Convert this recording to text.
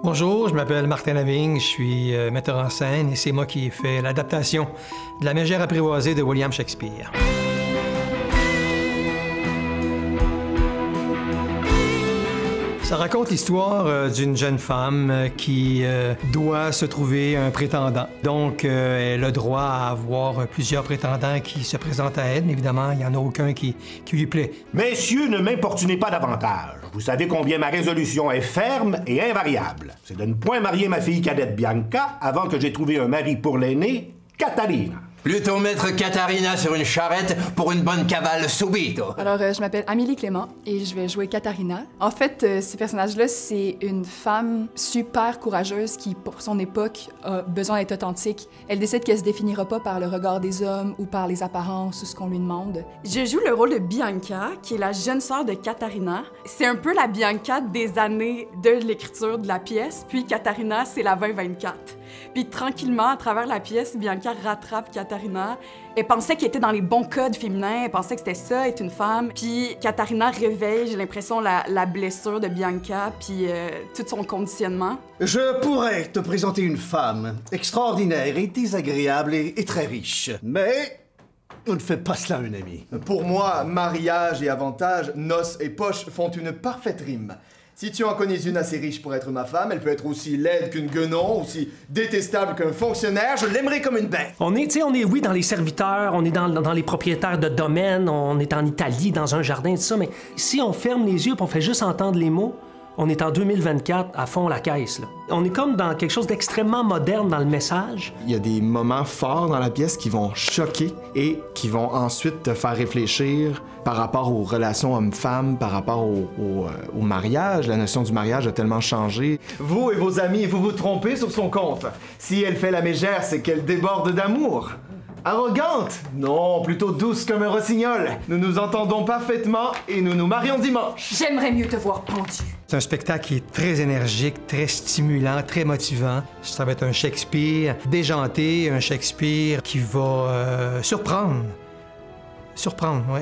Bonjour, je m'appelle Martin Lavigne, je suis metteur en scène et c'est moi qui ai fait l'adaptation de La Mégère apprivoisée de William Shakespeare. Ça raconte l'histoire d'une jeune femme qui doit se trouver un prétendant. Donc, elle a droit à avoir plusieurs prétendants qui se présentent à elle, mais évidemment, il n'y en a aucun qui lui plaît. Messieurs, ne m'importunez pas davantage. Vous savez combien ma résolution est ferme et invariable. C'est de ne point marier ma fille cadette Bianca avant que j'aie trouvé un mari pour l'aînée, Catalina. Plutôt mettre Katharina sur une charrette pour une bonne cavale subito. Alors, je m'appelle Amélie Clément et je vais jouer Katharina. En fait, ce personnage-là, c'est une femme super courageuse qui, pour son époque, a besoin d'être authentique. Elle décide qu'elle se définira pas par le regard des hommes ou par les apparences ou ce qu'on lui demande. Je joue le rôle de Bianca, qui est la jeune sœur de Katharina. C'est un peu la Bianca des années de l'écriture de la pièce, puis Katharina, c'est la 2024. Puis tranquillement, à travers la pièce, Bianca rattrape Katharina. Elle pensait qu'elle était dans les bons codes féminins, elle pensait que c'était ça, être une femme. Puis Katharina réveille, j'ai l'impression, la blessure de Bianca, puis tout son conditionnement. Je pourrais te présenter une femme extraordinaire et désagréable et très riche. Mais on ne fait pas cela, un ami. Pour moi, mariage et avantage, noces et poches font une parfaite rime. Si tu en connais une assez riche pour être ma femme, elle peut être aussi laide qu'une guenon, aussi détestable qu'un fonctionnaire, je l'aimerais comme une bête. On est oui, dans les serviteurs, on est dans les propriétaires de domaines, on est en Italie, dans un jardin, tout ça, mais si on ferme les yeux et on fait juste entendre les mots, on est en 2024 à fond la caisse, là. On est comme dans quelque chose d'extrêmement moderne dans le message. Il y a des moments forts dans la pièce qui vont choquer et qui vont ensuite te faire réfléchir par rapport aux relations hommes-femmes, par rapport au mariage. La notion du mariage a tellement changé. Vous et vos amis, vous vous trompez sur son compte. Si elle fait la mégère, c'est qu'elle déborde d'amour. Arrogante? Non, plutôt douce comme un rossignol. Nous nous entendons parfaitement et nous nous marions dimanche. J'aimerais mieux te voir pendu. C'est un spectacle qui est très énergique, très stimulant, très motivant. Ça va être un Shakespeare déjanté, un Shakespeare qui va surprendre. Surprendre, oui.